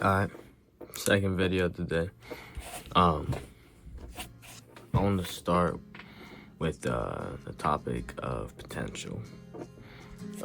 Alright, second video of the day. I want to start with the topic of potential.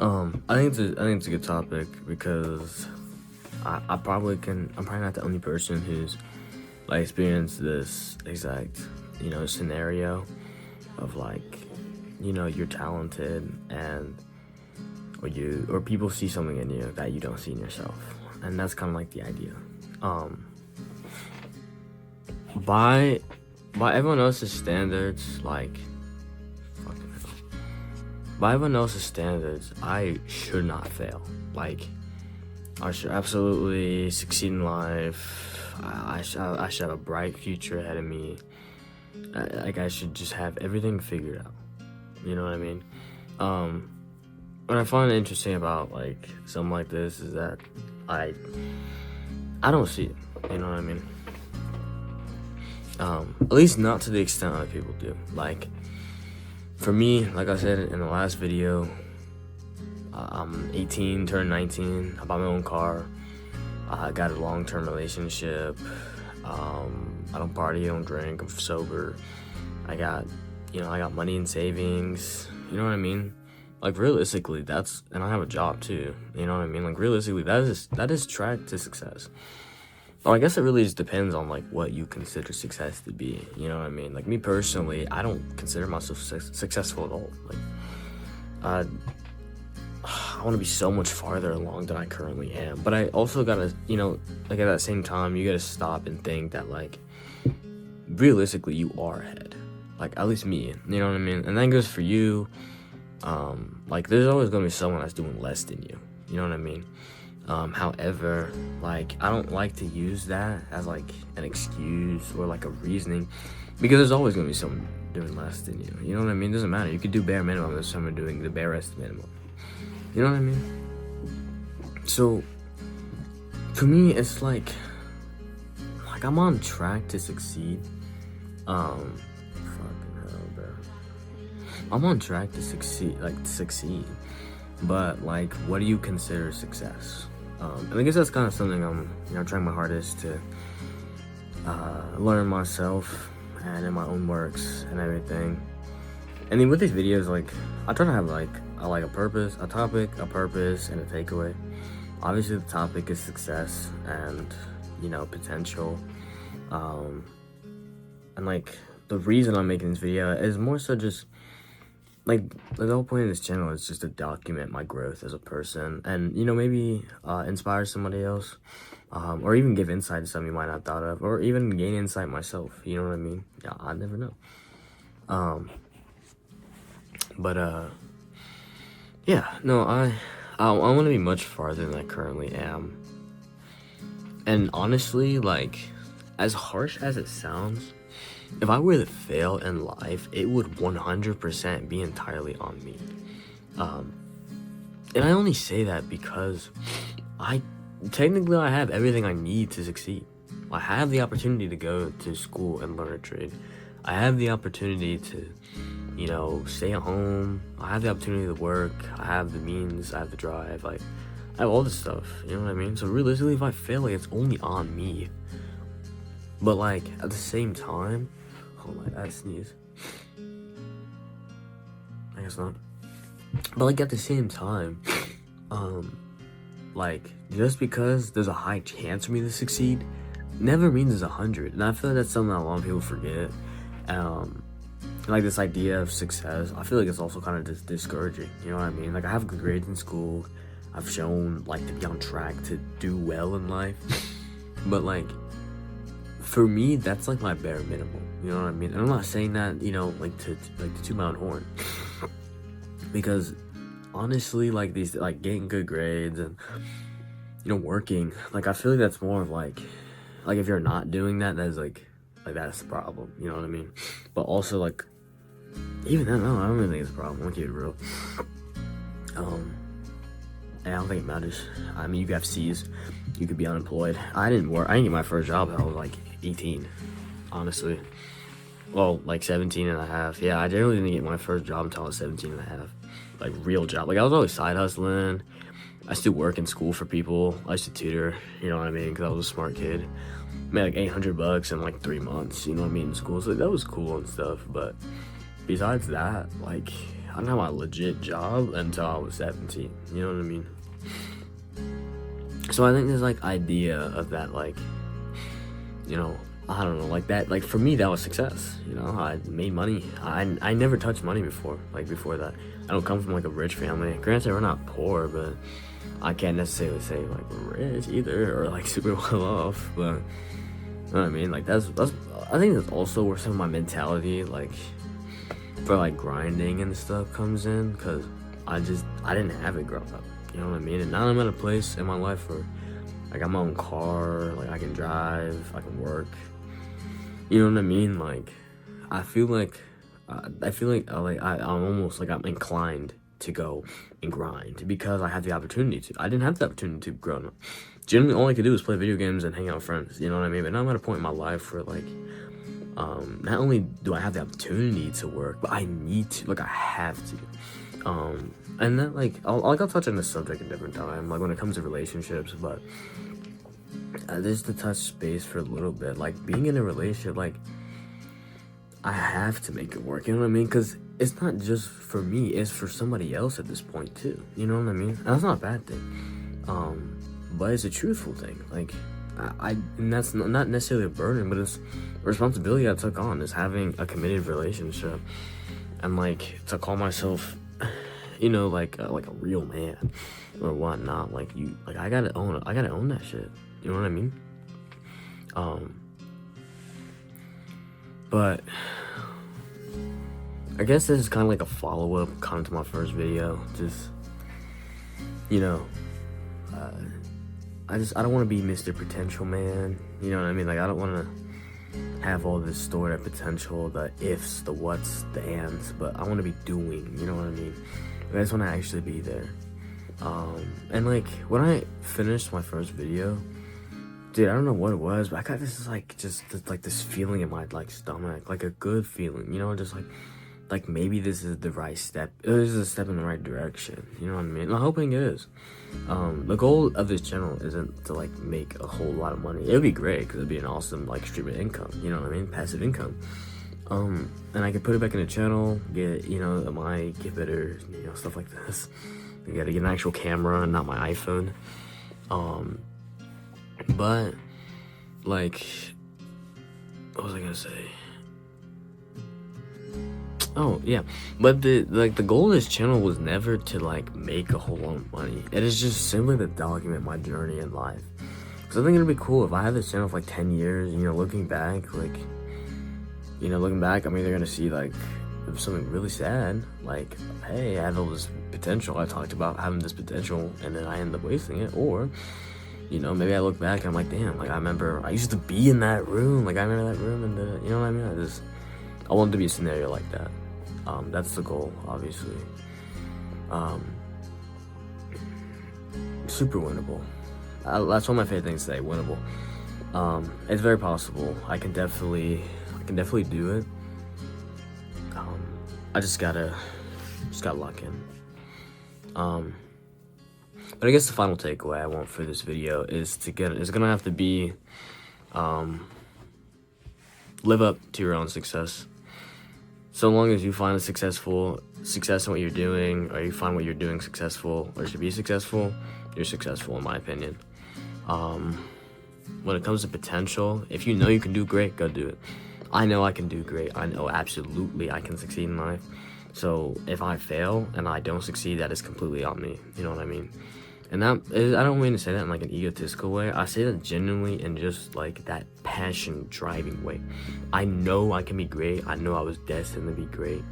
I think it's a good topic because I'm probably not the only person who's like experienced this exact scenario of like you're talented and or people see something in you that you don't see in yourself, and that's kind of like the idea. By everyone else's standards, like fucking hell. By everyone else's standards, I should not fail. Like, I should absolutely succeed in life. I should have a bright future ahead of me. I should just have everything figured out. You know what I mean? What I find interesting about like something like this is that I don't see it. You know what I mean? At least not to the extent other people do. Like, for me, like I said in the last video, I'm 18, turned 19, I bought my own car, I got a long-term relationship, I don't party, I don't drink, I'm sober, I got money in savings, you know what I mean? Like, realistically, and I have a job too, you know what I mean? Like, realistically, that is track to success. Well, I guess it really just depends on like what you consider success to be. You know what I mean? Like, me personally, I don't consider myself successful at all. Like, I want to be so much farther along than I currently am. But I also gotta, like at that same time, you gotta stop and think that like realistically you are ahead. Like, at least me. You know what I mean? And that goes for you. Like, there's always gonna be someone that's doing less than you. You know what I mean? However, like, I don't like to use that as like an excuse or like a reasoning, because there's always gonna be someone doing less than you. You know what I mean? It doesn't matter. You could do bare minimum, there's someone doing the barest minimum. You know what I mean? So for me, it's like I'm on track to succeed. Fucking hell, bro. I'm on track to succeed, but like, what do you consider success? And I guess that's kind of something I'm trying my hardest to learn myself and in my own works and everything. And then with these videos, like, I try to have like a purpose, a topic, a purpose, and a takeaway. Obviously, the topic is success and potential. And like, the reason I'm making this video is more so just like, the whole point of this channel is just to document my growth as a person and, maybe inspire somebody else, or even give insight to something you might not have thought of, or even gain insight myself, you know what I mean? Yeah, I never know. Yeah, no, I want to be much farther than I currently am. And honestly, like, as harsh as it sounds, if I were to fail in life, it would 100% be entirely on me. And I only say that because I have everything I need to succeed. I have the opportunity to go to school and learn a trade. I have the opportunity to, stay at home. I have the opportunity to work. I have the means. I have the drive. Like, I have all this stuff. You know what I mean? So realistically, if I fail, like, it's only on me. But like, at the same time, hold on, I sneeze. I guess not. But like, at the same time, like, just because there's a high chance for me to succeed never means there's 100. And I feel like that's something that a lot of people forget. Like, this idea of success, I feel like it's also kind of discouraging. You know what I mean? Like, I have good grades in school. I've shown like to be on track to do well in life. But like, for me, that's like my bare minimum. You know what I mean? And I'm not saying that, like to toot my own horn. Because honestly, like, these, like, getting good grades and working, like, I feel like that's more of like if you're not doing that, that's like that's the problem. You know what I mean? But also, like, even then, no, I don't really think it's a problem. I'll keep it real. And I don't think it matters. I mean, you could have C's, you could be unemployed. I didn't get my first job until I was like 18, honestly. Well, like 17 and a half. Yeah, I generally didn't get my first job until I was 17 and a half. Like, real job. Like, I was always side hustling, I still work in school for people. I used to tutor, you know what I mean, because I was a smart kid. Made like $800 in like 3 months, you know what I mean, in school. So that was cool and stuff. But besides that, like, I didn't have my legit job until I was 17. You know what I mean? So I think there's like idea of that, like, you know, I don't know, like that, like for me that was success. You know, I made money. I never touched money before. Like before that, I don't come from like a rich family. Granted, we're not poor, but I can't necessarily say like we're rich either or like super well off. But you know what I mean? Like that's I think that's also where some of my mentality like for like grinding and stuff comes in, because I didn't have it growing up. You know what I mean? And now I'm at a place in my life where I got my own car, like I can drive, I can work. You know what I mean? Like I feel like I'm almost like I'm inclined to go and grind because I have the opportunity to. I didn't have the opportunity to growing up. Generally, all I could do was play video games and hang out with friends. You know what I mean? But now I'm at a point in my life where like, not only do I have the opportunity to work, but I need to. Like I have to. And then like I'll touch on this subject a different time. Like when it comes to relationships, but. Just to touch base for a little bit, like being in a relationship, like I have to make it work, you know what I mean? Because it's not just for me, it's for somebody else at this point too, you know what I mean? And that's not a bad thing, but it's a truthful thing. Like and that's not necessarily a burden, but it's a responsibility I took on, is having a committed relationship, and like to call myself, you know, like a real man or whatnot. Like I gotta own that shit. You know what I mean? But I guess this is kind of like a follow-up kind of to my first video. Just, you know, I don't want to be Mr. Potential Man. You know what I mean? Like I don't want to have all this stored at potential, the ifs, the whats, the ands, but I want to be doing. You know what I mean? I just want to actually be there. And like when I finished my first video, dude, I don't know what it was, but I got this like this feeling in my like stomach, like a good feeling, you know, just like maybe this is the right step. This is a step in the right direction. You know what I mean? I'm hoping it is. The goal of this channel isn't to like make a whole lot of money. It'd be great because it'd be an awesome like stream of income. You know what I mean? Passive income. And I could put it back in the channel, get, you know, a mic, get better, you know, stuff like this. I gotta get an actual camera and not my iPhone. But like, what was I gonna say? Oh yeah, but the goal of this channel was never to like make a whole lot of money. It is just simply to document my journey in life. Cause I think it'd be cool if I had this channel for like 10 years. You know, looking back, like, you know, I'm either gonna see like something really sad, like, hey, I had all this potential. I talked about having this potential, and then I ended up wasting it, or, you know, maybe I look back and I'm like, damn, like I remember I used to be in that room. Like I remember that room, and you know what I mean? I want it to be a scenario like that. That's the goal, obviously. Super winnable. That's one of my favorite things to say, winnable. It's very possible. I can definitely do it. I just gotta lock in. But I guess the final takeaway I want for this video is it's gonna have to be, live up to your own success. So long as you find success in what you're doing, or you find what you're doing successful, or to be successful, you're successful in my opinion. When it comes to potential, if you know you can do great, go do it. I know I can do great. I know absolutely I can succeed in life. So if I fail and I don't succeed, that is completely on me. You know what I mean? And that is, I don't mean to say that in like an egotistical way. I say that genuinely in just like that passion driving way. I know I can be great. I know I was destined to be great.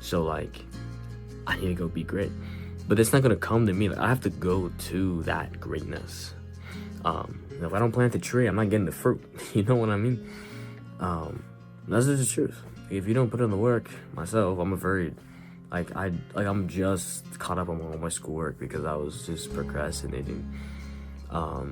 So like, I need to go be great. But it's not gonna come to me. Like I have to go to that greatness. If I don't plant the tree, I'm not getting the fruit. You know what I mean? That's just the truth. If you don't put in the work, myself, I'm just caught up on all my schoolwork because I was just procrastinating. I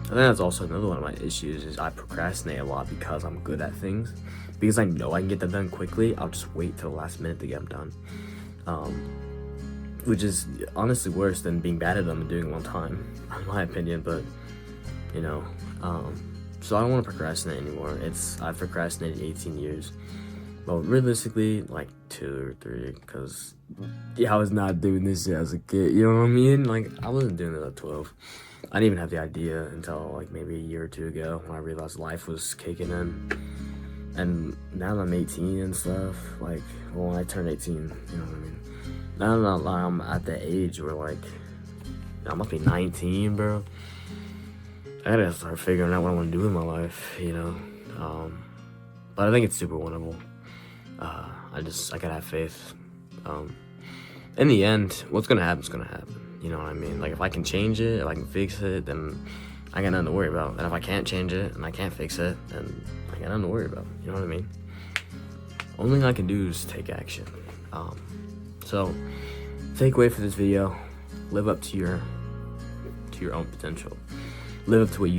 think that's also another one of my issues is I procrastinate a lot because I'm good at things. Because I know I can get them done quickly, I'll just wait till the last minute to get them done. which is honestly worse than being bad at them and doing it one time, in my opinion. But you know, so I don't want to procrastinate anymore. I've procrastinated 18 years. Well, realistically, like 2 or 3, because yeah, I was not doing this shit as a kid. You know what I mean? Like, I wasn't doing it at 12. I didn't even have the idea until like maybe a year or 2 ago when I realized life was kicking in. And now that I'm 18 and stuff, like, well, when I turned 18, you know what I mean? Now that I'm at the age where, like, I must be 19, bro. I gotta start figuring out what I want to do in my life, you know? But I think it's super winnable. I gotta have faith. In the end, what's gonna happen is gonna happen. You know what I mean? Like, if I can change it, if I can fix it, then I got nothing to worry about. And if I can't change it and I can't fix it, then I got nothing to worry about. You know what I mean? Only thing I can do is take action. So, takeaway for this video: live up to your own potential. Live up to what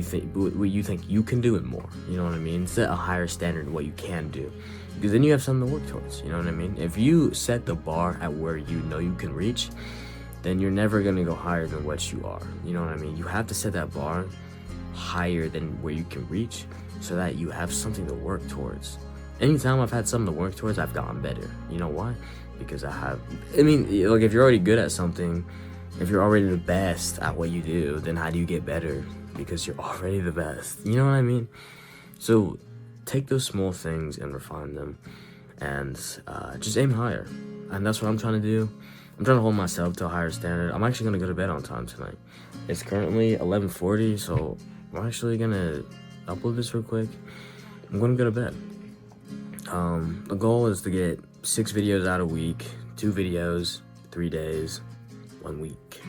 you think you can do and more. You know what I mean? Set a higher standard of what you can do, because then you have something to work towards. You know what I mean? If you set the bar at where you know you can reach, then you're never gonna go higher than what you are. You know what I mean? You have to set that bar higher than where you can reach, so that you have something to work towards. Anytime I've had something to work towards, I've gotten better. You know why? Because I mean, like, if you're already good at something, if you're already the best at what you do, then how do you get better? Because you're already the best. You know what I mean? So take those small things and refine them, and just aim higher. And that's what I'm trying to do. I'm trying to hold myself to a higher standard. I'm actually gonna go to bed on time tonight. It's currently 11:40, so I'm actually gonna upload this real quick. I'm gonna go to bed. The goal is to get 6 videos out a week, 2 videos, 3 days, 1 week.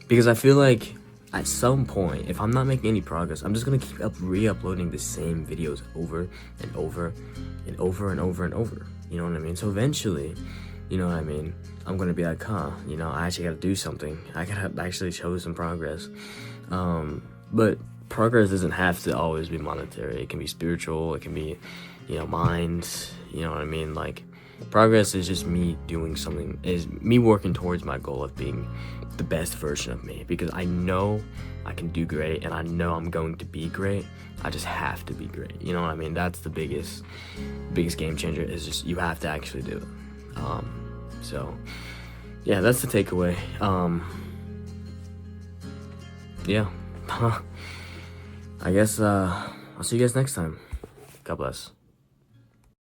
Because I feel like at some point, if I'm not making any progress, I'm just gonna keep re-uploading the same videos over and over and over and over and over. You know what I mean? So eventually, you know what I mean, I'm gonna be like, you know, I actually gotta do something. I gotta actually show some progress. But progress doesn't have to always be monetary. It can be spiritual. It can be, you know, mind. You know what I mean? Like, progress is just me doing something, is me working towards my goal of being the best version of me, because I know I can do great and I know I'm going to be great. I just have to be great. You know what I mean? That's the biggest game changer, is just you have to actually do it. So yeah, that's the takeaway. Yeah. I guess I'll see you guys next time. God bless.